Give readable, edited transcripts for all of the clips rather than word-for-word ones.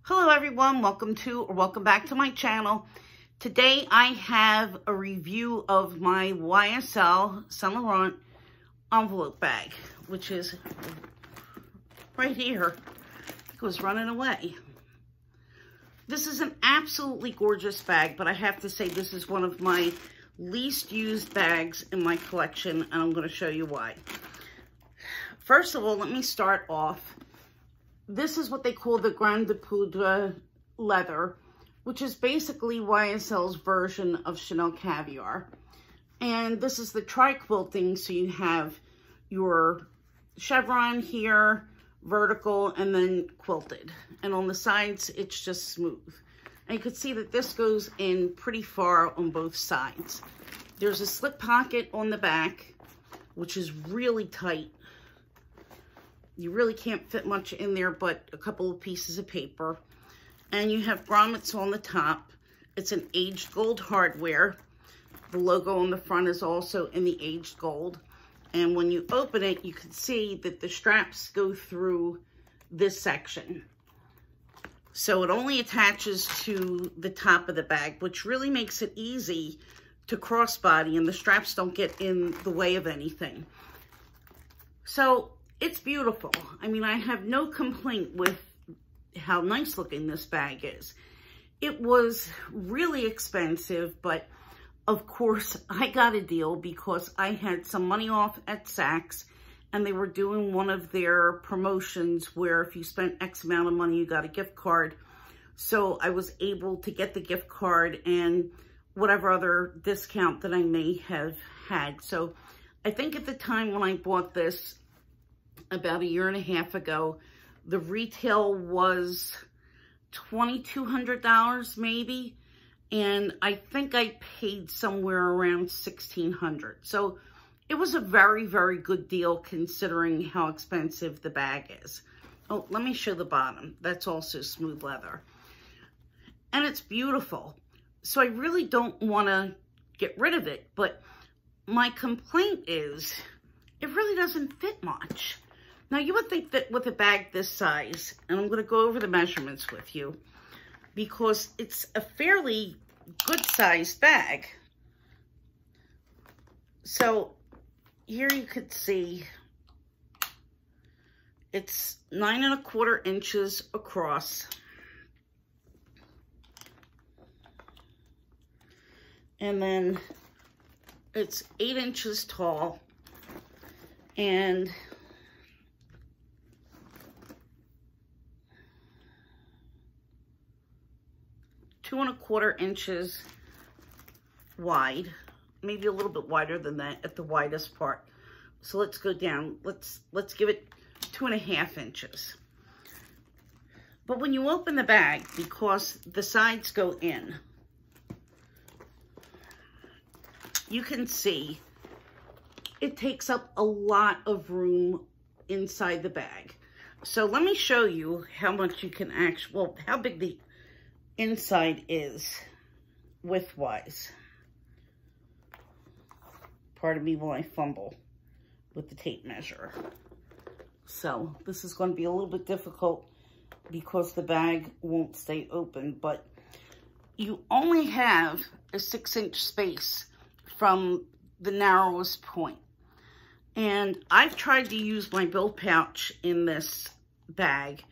Hello everyone, welcome back to my channel. Today I have a review of my YSL Saint Laurent envelope bag, which is right here. It was running away. This is an absolutely gorgeous bag, but I have to say this is one of my least used bags in my collection, and I'm going to show you why. First of all, let me start off. This is what they call the Grande de Poudre leather, which is basically YSL's version of Chanel Caviar. And this is the tri-quilting, so you have your chevron here, vertical, and then quilted. And on the sides, it's just smooth. And you can see that this goes in pretty far on both sides. There's a slip pocket on the back, which is really tight. You really can't fit much in there but a couple of pieces of paper. And you have grommets on the top. It's an aged gold hardware. The logo on the front is also in the aged gold. And when you open it, you can see that the straps go through this section. So it only attaches to the top of the bag, which really makes it easy to crossbody, and the straps don't get in the way of anything. So it's beautiful. I mean, I have no complaint with how nice looking this bag is. It was really expensive, but of course I got a deal because I had some money off at Saks, and they were doing one of their promotions where if you spent X amount of money, you got a gift card. So I was able to get the gift card and whatever other discount that I may have had. So I think at the time when I bought this, about a year and a half ago, the retail was $2,200 maybe, and I think I paid somewhere around $1,600. So it was a very, very good deal considering how expensive the bag is. Oh, let me show the bottom. That's also smooth leather. And it's beautiful. So I really don't want to get rid of it, but my complaint is it really doesn't fit much. Now, you would think that with a bag this size, and I'm going to go over the measurements with you, because it's a fairly good-sized bag. So, here you could see it's 9 1/4 inches across. And then it's 8 inches tall. And two 1/4 inches wide, maybe a little bit wider than that at the widest part. So let's go down. Let's give it 2.5 inches. But when you open the bag, because the sides go in, you can see it takes up a lot of room inside the bag. So let me show you how much you can actually, well, how big the inside is width-wise. Pardon me while I fumble with the tape measure. So this is going to be a little bit difficult because the bag won't stay open, but you only have a 6-inch space from the narrowest point. And I've tried to use my bill pouch in this bag,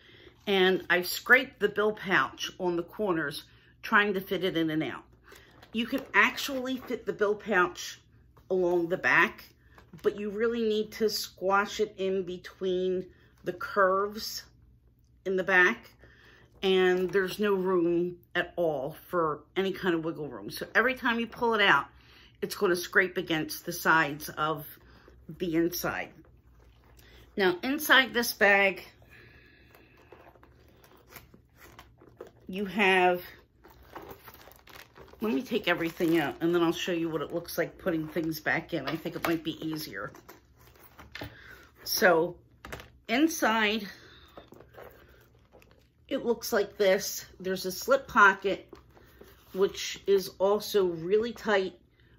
and I've scraped the bill pouch on the corners trying to fit it in and out. You can actually fit the bill pouch along the back, but you really need to squash it in between the curves in the back, and there's no room at all for any kind of wiggle room. So every time you pull it out, it's going to scrape against the sides of the inside. Now, inside this bag, you have, let me take everything out and then I'll show you what it looks like putting things back in. I think it might be easier. So inside, it looks like this. There's a slip pocket, which is also really tight.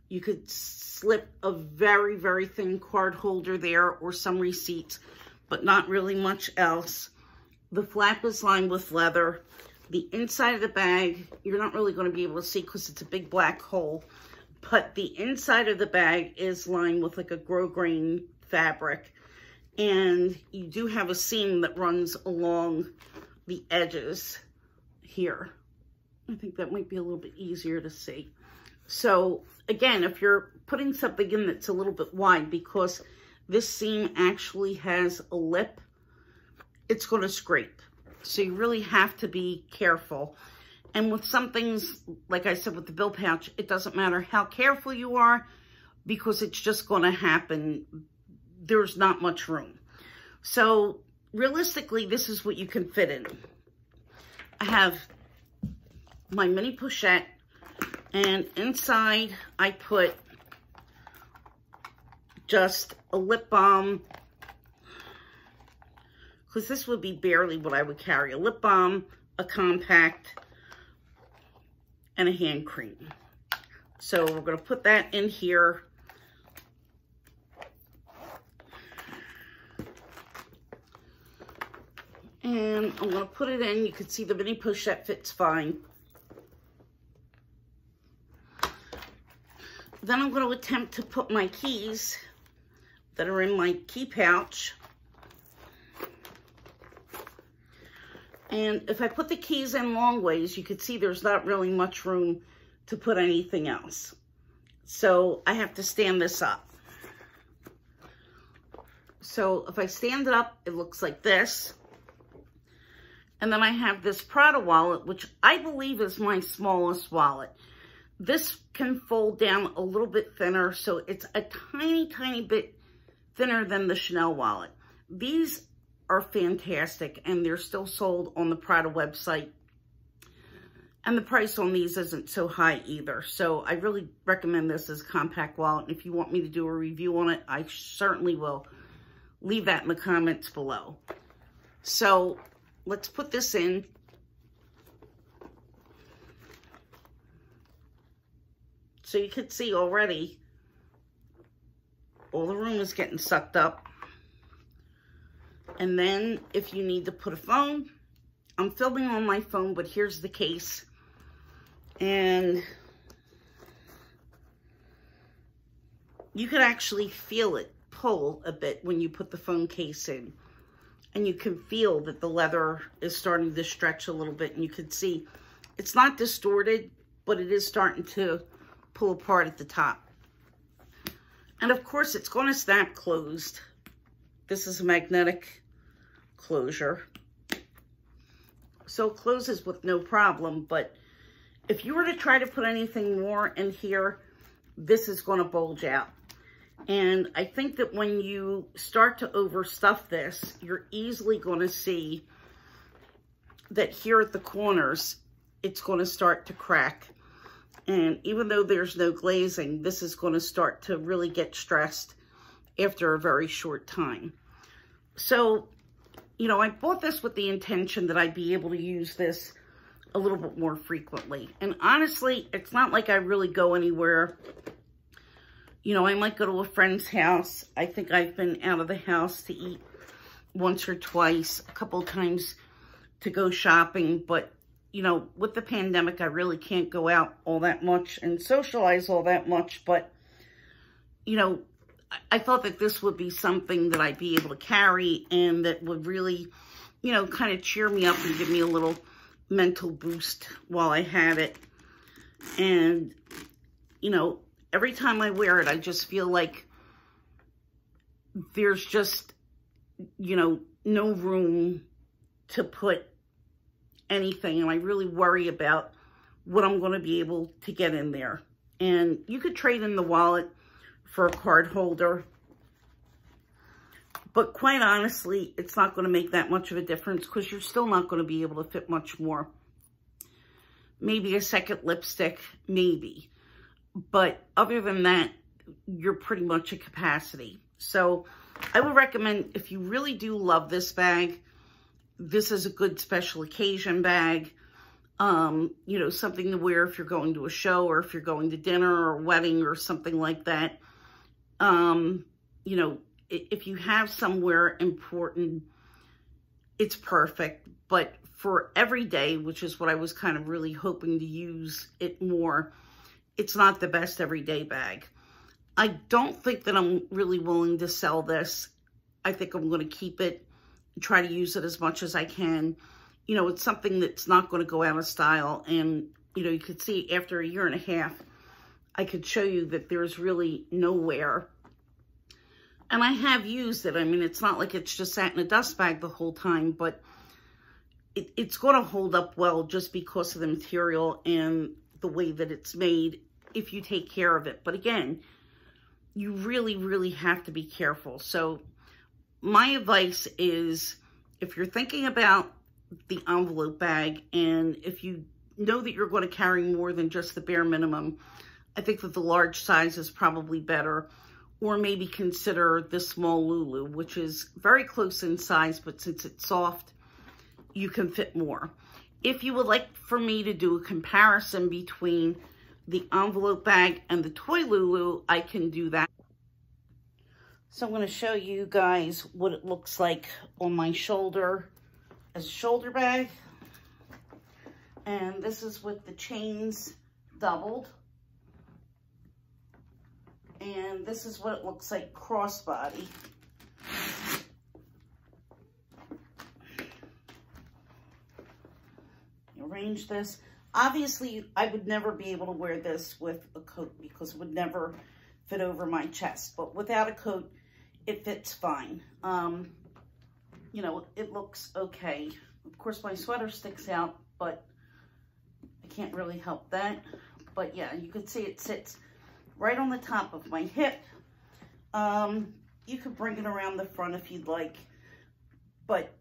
You could slip a very, very thin card holder there or some receipts, but not really much else. The flap is lined with leather. The inside of the bag, you're not really going to be able to see because it's a big black hole. But the inside of the bag is lined with like a grosgrain fabric. And you do have a seam that runs along the edges here. I think that might be a little bit easier to see. So again, if you're putting something in that's a little bit wide, because this seam actually has a lip, it's going to scrape. So you really have to be careful. And with some things, like I said, with the bill pouch, it doesn't matter how careful you are, because it's just going to happen. There's not much room. So realistically, this is what you can fit in. I have my mini pochette, and inside I put just a lip balm, because this would be barely what I would carry. A lip balm, a compact, and a hand cream. So we're going to put that in here. And I'm going to put it in. You can see the mini pochette fits fine. Then I'm going to attempt to put my keys that are in my key pouch. And if I put the keys in long ways, you can see there's not really much room to put anything else. So I have to stand this up. So if I stand it up, it looks like this. And then I have this Prada wallet, which I believe is my smallest wallet. This can fold down a little bit thinner, so it's a tiny, tiny bit thinner than the Chanel wallet. These are fantastic, and they're still sold on the Prada website. And the price on these isn't so high either. So I really recommend this as a compact wallet. And if you want me to do a review on it, I certainly will. Leave that in the comments below. So let's put this in. So you can see already, all the room is getting sucked up. And then if you need to put a phone, I'm filming on my phone, but here's the case. And you could actually feel it pull a bit when you put the phone case in. And you can feel that the leather is starting to stretch a little bit. And you can see it's not distorted, but it is starting to pull apart at the top. And of course, it's going to snap closed. This is a magnetic closure. So it closes with no problem. But if you were to try to put anything more in here, this is going to bulge out. And I think that when you start to overstuff this, you're easily going to see that here at the corners, it's going to start to crack. And even though there's no glazing, this is going to start to really get stressed after a very short time. So, you know, I bought this with the intention that I'd be able to use this a little bit more frequently. And honestly, it's not like I really go anywhere. You know, I might go to a friend's house. I think I've been out of the house to eat once or twice, a couple of times to go shopping. But, you know, with the pandemic, I really can't go out all that much and socialize all that much. But, you know, I thought that this would be something that I'd be able to carry and that would really, you know, kind of cheer me up and give me a little mental boost while I had it. And, you know, every time I wear it, I just feel like there's just, you know, no room to put anything. And I really worry about what I'm going to be able to get in there. And you could trade in the wallet for a card holder. But quite honestly, it's not going to make that much of a difference because you're still not going to be able to fit much more. Maybe a second lipstick, maybe. But other than that, you're pretty much at capacity. So I would recommend, if you really do love this bag, this is a good special occasion bag. You know, something to wear if you're going to a show or if you're going to dinner or a wedding or something like that. You know, if you have somewhere important, it's perfect. But for every day, which is what I was kind of really hoping to use it more, it's not the best everyday bag. I don't think that I'm really willing to sell this. I think I'm going to keep it, try to use it as much as I can. You know, it's something that's not going to go out of style. And, you know, you could see after a year and a half, I could show you that there's really no wear. And I have used it. I mean, it's not like it's just sat in a dust bag the whole time, but it's going to hold up well just because of the material and the way that it's made if you take care of it. But again, you really, really have to be careful. So my advice is, if you're thinking about the envelope bag and if you know that you're going to carry more than just the bare minimum, I think that the large size is probably better. Or maybe consider the small Lulu, which is very close in size, but since it's soft, you can fit more. If you would like for me to do a comparison between the envelope bag and the toy Lulu, I can do that. So I'm going to show you guys what it looks like on my shoulder as a shoulder bag. And this is with the chains doubled. And this is what it looks like crossbody. Arrange this. Obviously, I would never be able to wear this with a coat because it would never fit over my chest. But without a coat, it fits fine. You know, it looks okay. Of course, my sweater sticks out, but I can't really help that. But yeah, you can see it sits right on the top of my hip. You could bring it around the front if you'd like, but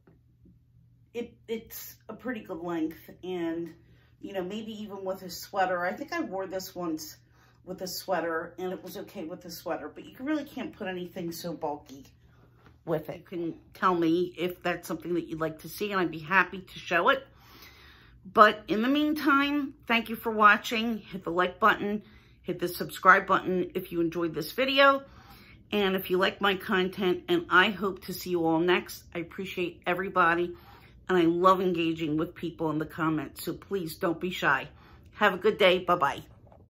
it's a pretty good length. And, you know, maybe even with a sweater. I think I wore this once with a sweater, and it was okay with the sweater, but you really can't put anything so bulky with it. You can tell me if that's something that you'd like to see, and I'd be happy to show it. But in the meantime, thank you for watching. Hit the like button, hit the subscribe button if you enjoyed this video, and if you like my content, and I hope to see you all next. I appreciate everybody, and I love engaging with people in the comments, so please don't be shy. Have a good day. Bye-bye.